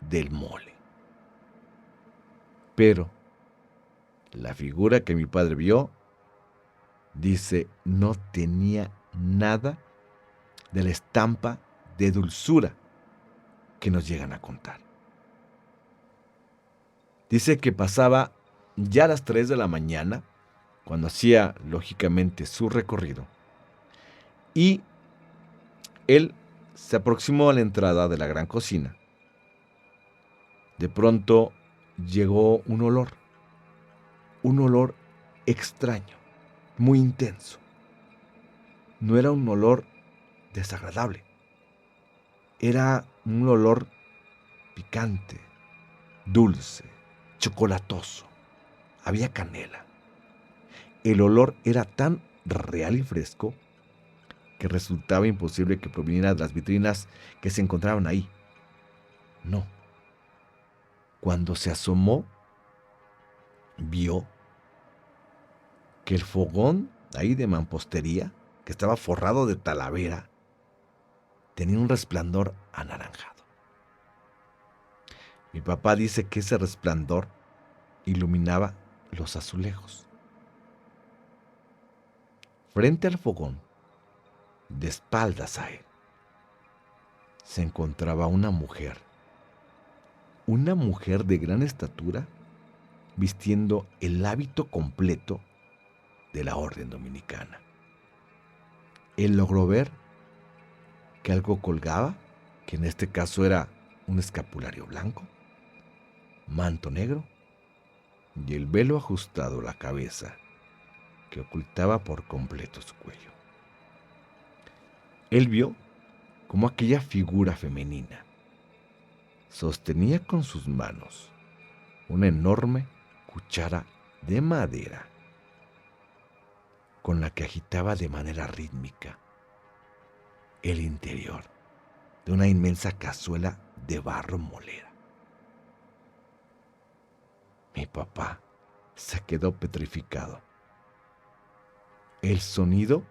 del mole. Pero la figura que mi padre vio, dice, no tenía nada de la estampa de dulzura que nos llegan a contar. Dice que pasaba ya a las 3 de la mañana, cuando hacía lógicamente su recorrido, y él se aproximó a la entrada de la gran cocina. De pronto llegó un olor extraño, muy intenso. No era un olor desagradable, era un olor picante, dulce, chocolatoso. Había canela. El olor era tan real y fresco que resultaba imposible que proviniera de las vitrinas que se encontraban ahí. No. Cuando se asomó, vio que el fogón ahí de mampostería, que estaba forrado de talavera, tenía un resplandor anaranjado. Mi papá dice que ese resplandor iluminaba los azulejos. Frente al fogón, de espaldas a él, se encontraba una mujer de gran estatura, vistiendo el hábito completo de la orden dominicana. Él logró ver que algo colgaba, que en este caso era un escapulario blanco, manto negro y el velo ajustado a la cabeza que ocultaba por completo su cuello. Él vio cómo aquella figura femenina sostenía con sus manos una enorme cuchara de madera con la que agitaba de manera rítmica el interior de una inmensa cazuela de barro molera. Mi papá se quedó petrificado. El sonido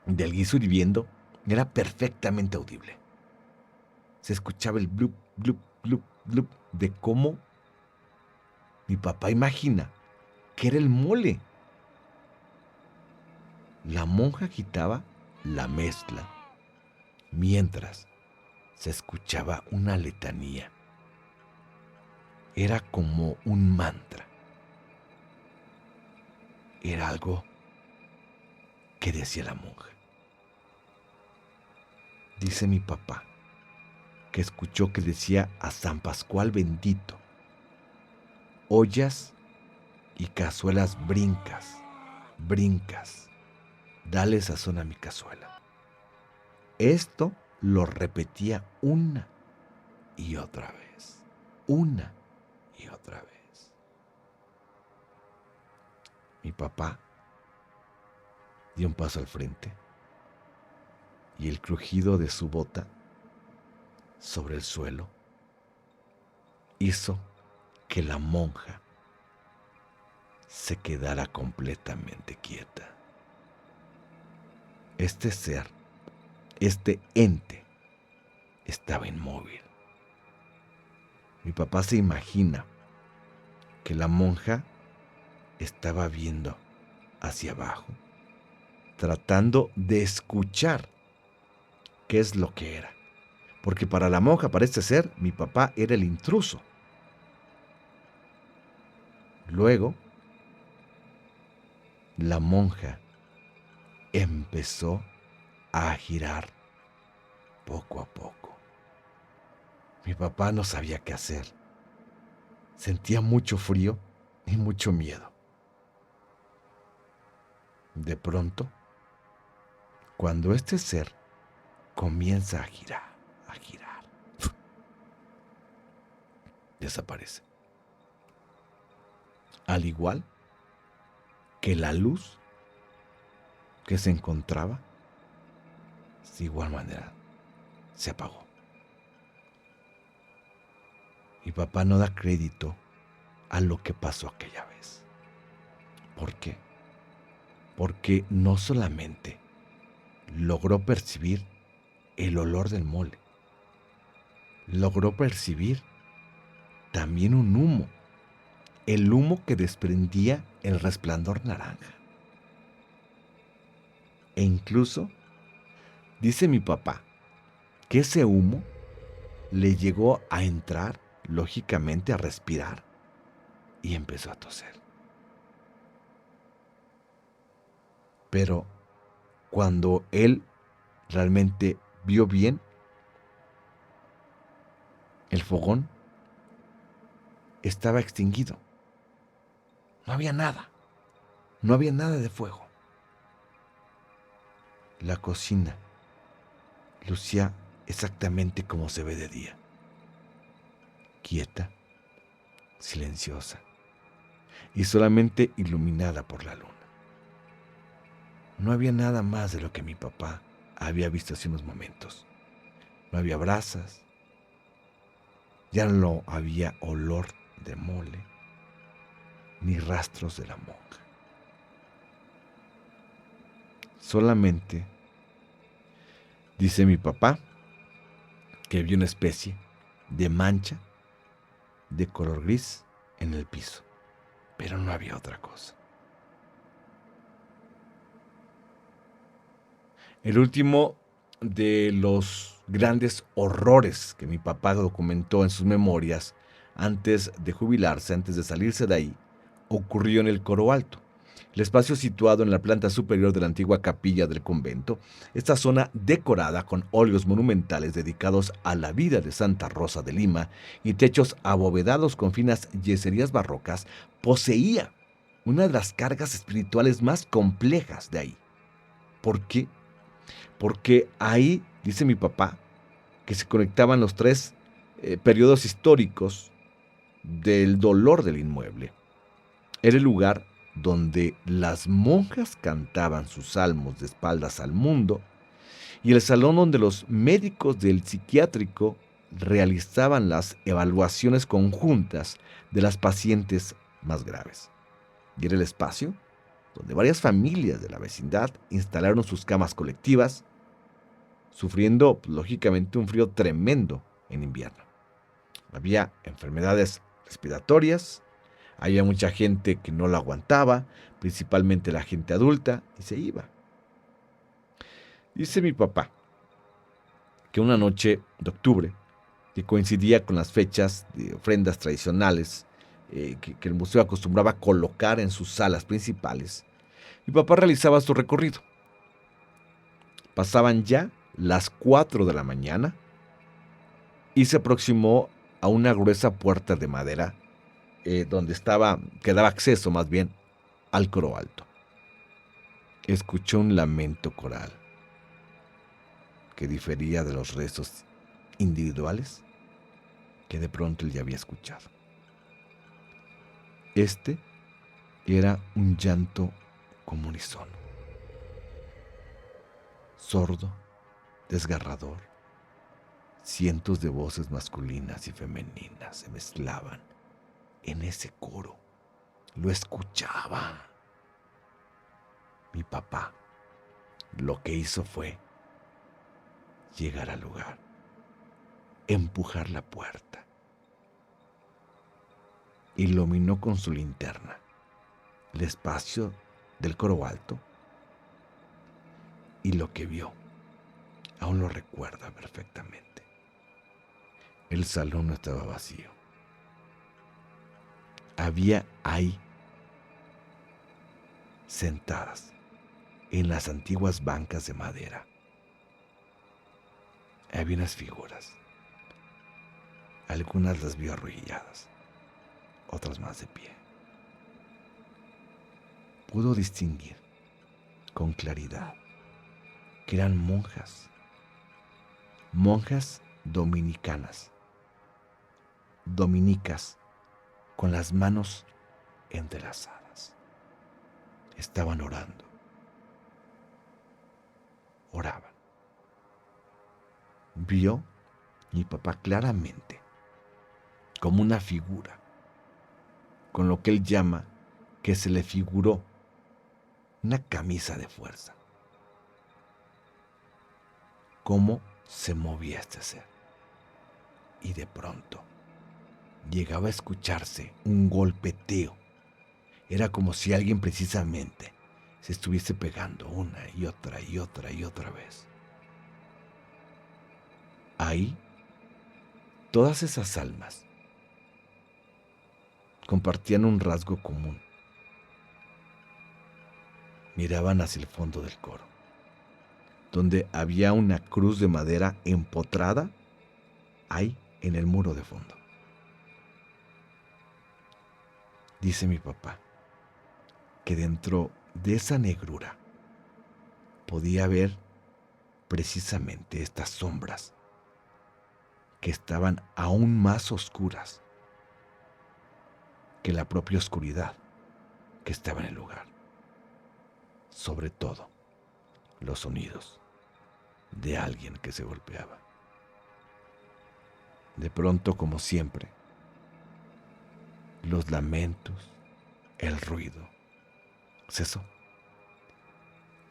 del guiso hirviendo era perfectamente audible. Se escuchaba el blup, blup, blup, blup de cómo mi papá imagina que era el mole. La monja agitaba la mezcla mientras se escuchaba una letanía. Era como un mantra. Era algo que decía la monja. Dice mi papá que escuchó que decía a San Pascual bendito: ollas y cazuelas brincas, brincas, dale sazón a mi cazuela. Esto lo repetía una y otra vez, una y otra vez. Mi papá dio un paso al frente y el crujido de su bota sobre el suelo hizo que la monja se quedara completamente quieta. Este ser, este ente, estaba inmóvil. Mi papá se imagina que la monja estaba viendo hacia abajo, tratando de escuchar qué es lo que era. Porque para la monja parece ser, mi papá era el intruso. Luego, la monja empezó a girar poco a poco. Mi papá no sabía qué hacer. Sentía mucho frío y mucho miedo. De pronto, cuando este ser comienza a girar, desaparece. Al igual que la luz que se encontraba, de igual manera, se apagó. Mi papá no da crédito a lo que pasó aquella vez. ¿Por qué? Porque no solamente logró percibir el olor del mole, logró percibir también un humo, el humo que desprendía el resplandor naranja. E incluso, dice mi papá, que ese humo le llegó a entrar, lógicamente, a respirar y empezó a toser. Pero cuando él realmente vio bien, el fogón estaba extinguido. No había nada. No había nada de fuego. La cocina lucía exactamente como se ve de día. Quieta, silenciosa y solamente iluminada por la luna. No había nada más de lo que mi papá había visto hace unos momentos. No había brasas, ya no había olor de mole, ni rastros de la monja. Solamente, dice mi papá, que vio una especie de mancha de color gris en el piso, pero no había otra cosa. El último de los grandes horrores que mi papá documentó en sus memorias antes de jubilarse, antes de salirse de ahí, ocurrió en el Coro Alto, el espacio situado en la planta superior de la antigua capilla del convento. Esta zona decorada con óleos monumentales dedicados a la vida de Santa Rosa de Lima y techos abovedados con finas yeserías barrocas, poseía una de las cargas espirituales más complejas de ahí. ¿Por qué? Porque ahí, dice mi papá, que se conectaban los tres periodos históricos del dolor del inmueble. Era el lugar donde las monjas cantaban sus salmos de espaldas al mundo y el salón donde los médicos del psiquiátrico realizaban las evaluaciones conjuntas de las pacientes más graves. Y era el espacio donde varias familias de la vecindad instalaron sus camas colectivas, sufriendo, lógicamente, un frío tremendo en invierno. Había enfermedades respiratorias, había mucha gente que no lo aguantaba, principalmente la gente adulta, y se iba. Dice mi papá que una noche de octubre, que coincidía con las fechas de ofrendas tradicionales que el museo acostumbraba a colocar en sus salas principales, mi papá realizaba su recorrido. Pasaban ya las 4 de la mañana y se aproximó a una gruesa puerta de madera que daba acceso más bien al coro alto. Escuchó un lamento coral que difería de los rezos individuales que de pronto él ya había escuchado. Este era un llanto como unísono, sordo, desgarrador. Cientos de voces masculinas y femeninas se mezclaban en ese coro. Lo escuchaba. Mi papá lo que hizo fue llegar al lugar, empujar la puerta iluminó con su linterna el espacio del coro alto y lo que vio aún lo recuerda perfectamente. El salón no estaba vacío. Había ahí, sentadas en las antiguas bancas de madera, había unas figuras. Algunas las vio arrodilladas, otras más de pie. Pudo distinguir con claridad que eran monjas dominicas, con las manos entrelazadas. Estaban oraban. Vio mi papá claramente como una figura, con lo que él llama que se le figuró una camisa de fuerza. Cómo se movía este ser. Y de pronto llegaba a escucharse un golpeteo. Era como si alguien precisamente se estuviese pegando una y otra y otra y otra vez. Ahí, todas esas almas compartían un rasgo común. Miraban hacia el fondo del coro, donde había una cruz de madera empotrada ahí en el muro de fondo. Dice mi papá que dentro de esa negrura podía ver precisamente estas sombras que estaban aún más oscuras que la propia oscuridad que estaba en el lugar. Sobre todo, los sonidos de alguien que se golpeaba. De pronto, como siempre, los lamentos, el ruido, cesó.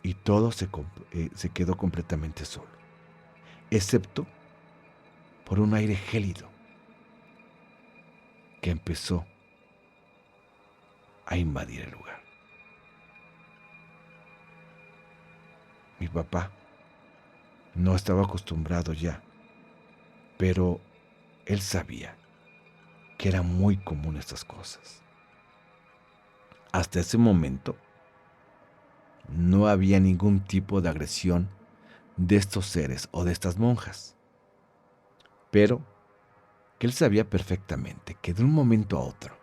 Y todo se quedó completamente solo, excepto por un aire gélido que empezó a invadir el lugar. Mi papá no estaba acostumbrado ya, pero él sabía que eran muy comunes estas cosas. Hasta ese momento no había ningún tipo de agresión de estos seres o de estas monjas, pero que él sabía perfectamente que de un momento a otro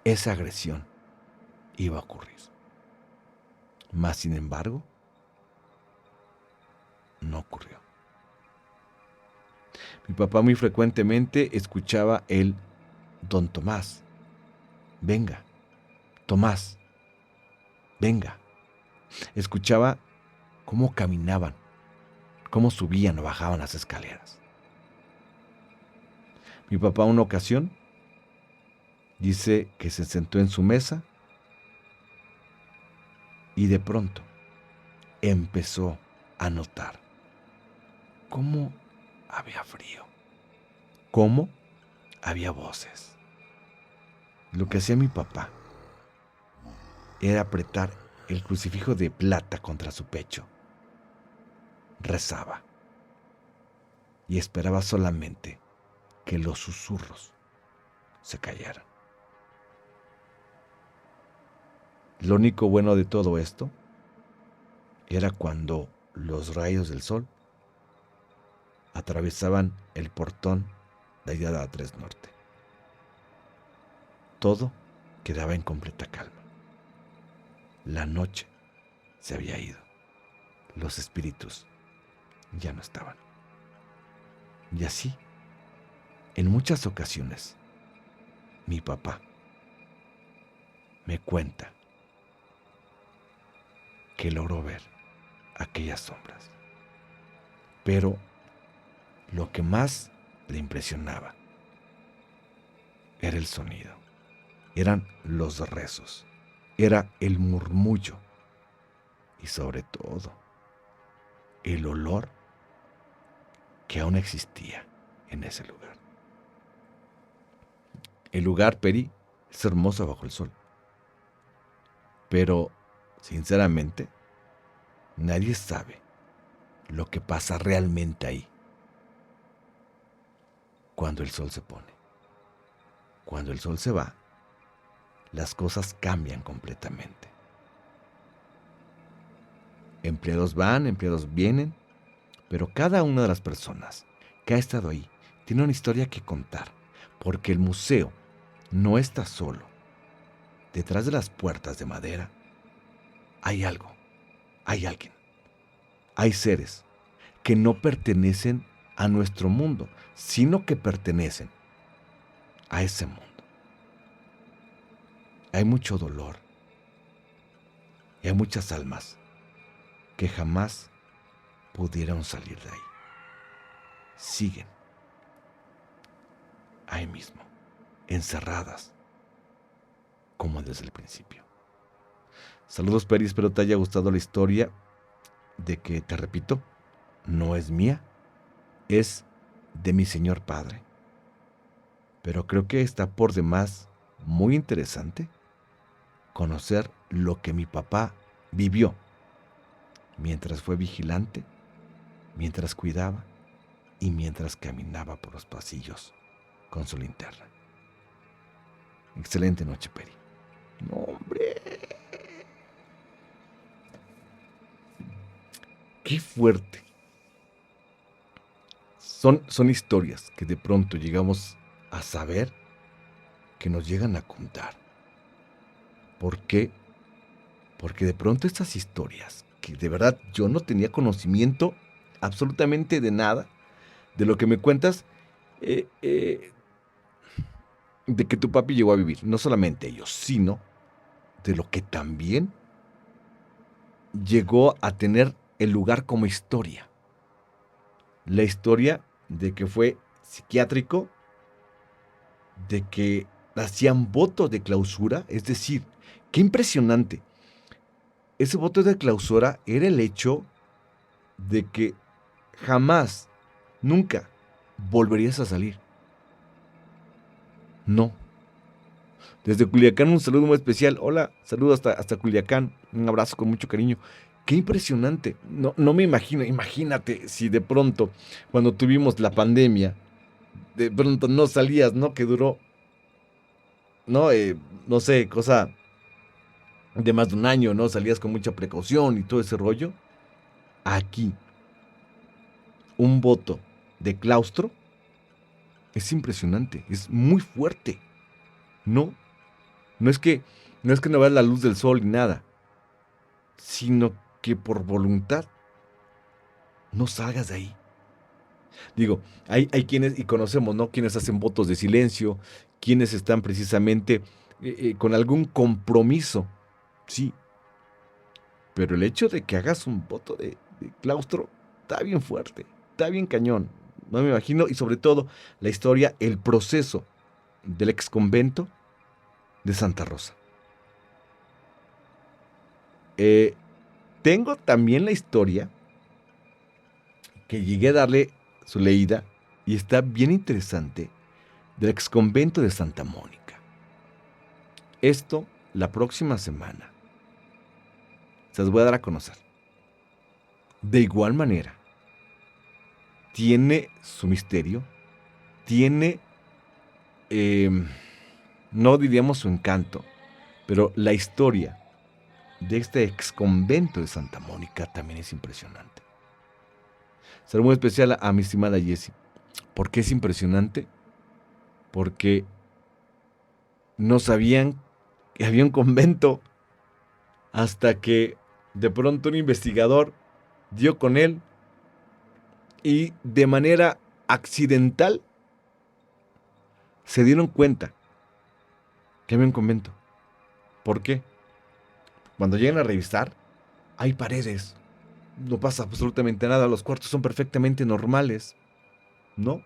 esa agresión iba a ocurrir. Mas, sin embargo, no ocurrió. Mi papá muy frecuentemente escuchaba el Don Tomás, venga, Tomás, venga. Escuchaba cómo caminaban, cómo subían o bajaban las escaleras. Mi papá una ocasión dice que se sentó en su mesa y de pronto empezó a notar cómo había frío, cómo había voces. Lo que hacía mi papá era apretar el crucifijo de plata contra su pecho. Rezaba y esperaba solamente que los susurros se callaran. Lo único bueno de todo esto era cuando los rayos del sol atravesaban el portón de allá de la 3 Norte. Todo quedaba en completa calma. La noche se había ido. Los espíritus ya no estaban. Y así, en muchas ocasiones, mi papá me cuenta que logró ver aquellas sombras. Pero lo que más le impresionaba era el sonido, eran los rezos, era el murmullo y sobre todo el olor que aún existía en ese lugar. El lugar, Peri, es hermoso bajo el sol. Pero, sinceramente, nadie sabe lo que pasa realmente ahí cuando el sol se pone. Cuando el sol se va, las cosas cambian completamente. Empleados van, empleados vienen, pero cada una de las personas que ha estado ahí tiene una historia que contar, porque el museo no está solo. Detrás de las puertas de madera hay algo, hay alguien, hay seres que no pertenecen a nuestro mundo, sino que pertenecen a ese mundo. Hay mucho dolor y hay muchas almas que jamás pudieron salir de ahí. Siguen ahí mismo, encerradas, como desde el principio. Saludos, Peri, espero te haya gustado la historia de que, te repito, no es mía, es de mi señor padre. Pero creo que está por demás muy interesante conocer lo que mi papá vivió mientras fue vigilante, mientras cuidaba y mientras caminaba por los pasillos con su linterna. Excelente noche, Peri. No, hombre. Qué fuerte. Son historias que de pronto llegamos a saber, que nos llegan a contar. ¿Por qué? Porque de pronto estas historias, que de verdad yo no tenía conocimiento absolutamente de nada, de lo que me cuentas, de que tu papi llegó a vivir, no solamente ellos, sino de lo que también llegó a tener el lugar como historia. La historia de que fue psiquiátrico, de que hacían votos de clausura, es decir, qué impresionante. Ese voto de clausura era el hecho de que jamás, nunca volverías a salir. No. Desde Culiacán un saludo muy especial. Hola, saludo hasta Culiacán. Un abrazo con mucho cariño. Qué impresionante. No me imagino, imagínate si de pronto, cuando tuvimos la pandemia, de pronto no salías, ¿no? Que duró, ¿no? No sé, cosa de más de un año, ¿no? Salías con mucha precaución y todo ese rollo. Aquí, un voto de claustro es impresionante, es muy fuerte. No, no es que no veas la luz del sol ni nada, sino que por voluntad no salgas de ahí. Digo, hay quienes, y conocemos, ¿no? Quienes hacen votos de silencio, quienes están precisamente con algún compromiso, sí, pero el hecho de que hagas un voto de claustro está bien fuerte, está bien cañón. No me imagino, y sobre todo la historia, el proceso del ex convento de Santa Rosa. Eh, Tengo también la historia que llegué a darle su leída y está bien interesante del ex convento de Santa Mónica. Esto la próxima semana se las voy a dar a conocer. De igual manera, tiene su misterio, tiene, eh, no diríamos su encanto, pero la historia de este ex convento de Santa Mónica también es impresionante. Será muy especial a mi estimada Jessie. ¿Por qué es impresionante? Porque no sabían que había un convento hasta que de pronto un investigador dio con él y de manera accidental se dieron cuenta que había un convento. ¿Por qué? Cuando llegan a revisar, hay paredes. No pasa absolutamente nada. Los cuartos son perfectamente normales. ¿No?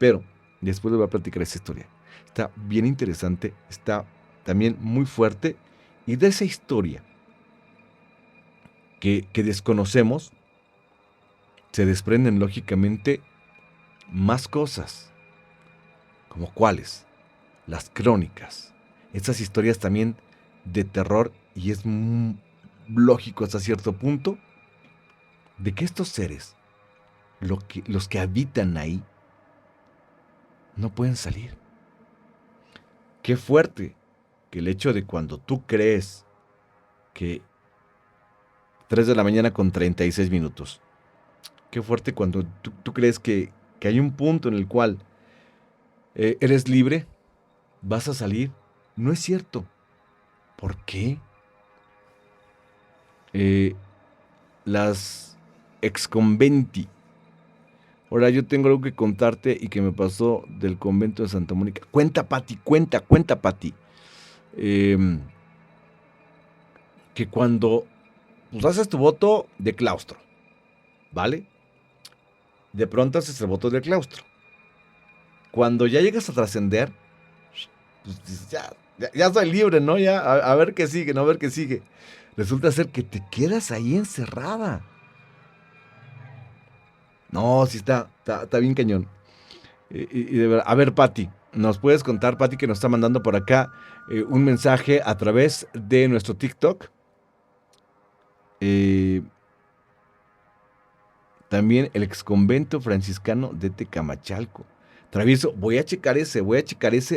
Pero después les voy a platicar esa historia. Está bien interesante. Está también muy fuerte. Y de esa historia que desconocemos, se desprenden lógicamente más cosas. ¿Como cuáles? las crónicas, estas historias también de terror, y es lógico hasta cierto punto, de que estos seres, los que habitan ahí, no pueden salir. Qué fuerte que el hecho de cuando tú crees que 3 de la mañana con 36 minutos, qué fuerte cuando tú crees que hay un punto en el cual eres libre, vas a salir. No es cierto. ¿Por qué? Las exconventi. Ahora yo tengo algo que contarte y que me pasó del convento de Santa Mónica. Cuenta, Pati, cuenta, Pati. Que cuando pues, haces tu voto de claustro, ¿vale? De pronto haces el voto de claustro. Cuando ya llegas a trascender, pues dices, ya soy libre, ¿no? Ya, a ver qué sigue, ¿no? A ver qué sigue. Resulta ser que te quedas ahí encerrada. No, sí está bien cañón. Y de verdad, a ver, Pati, ¿nos puedes contar, Pati, que nos está mandando por acá un mensaje a través de nuestro TikTok? También el exconvento franciscano de Tecamachalco. Travieso, voy a checar ese,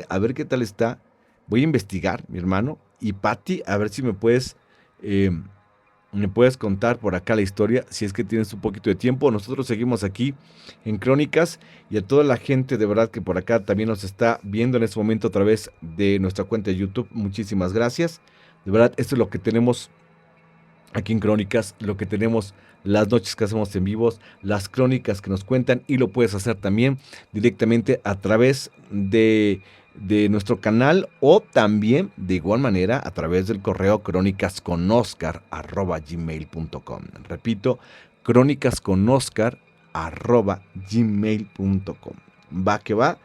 a ver qué tal está. Voy a investigar, mi hermano. Y Pati, a ver si me puedes contar por acá la historia, si es que tienes un poquito de tiempo. Nosotros seguimos aquí en Crónicas, y a toda la gente de verdad que por acá también nos está viendo en este momento a través de nuestra cuenta de YouTube. Muchísimas gracias. De verdad, esto es lo que tenemos aquí en Crónicas, lo que tenemos las noches que hacemos en vivos, las crónicas que nos cuentan, y lo puedes hacer también directamente a través de nuestro canal, o también de igual manera a través del correo crónicasconoscar@gmail.com. Repito, crónicasconoscar@gmail.com. Va que va,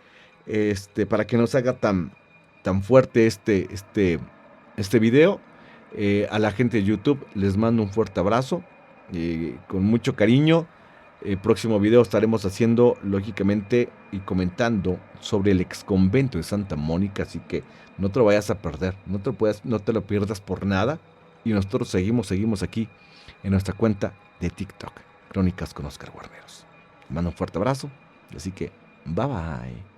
para que no se haga tan fuerte este video. A la gente de YouTube les mando un fuerte abrazo, con mucho cariño. El próximo video estaremos haciendo, lógicamente, y comentando sobre el exconvento de Santa Mónica, así que no te lo vayas a perder, no te lo pierdas por nada. Y nosotros seguimos aquí en nuestra cuenta de TikTok, Crónicas con Oscar Guarneros. Les mando un fuerte abrazo, así que bye bye.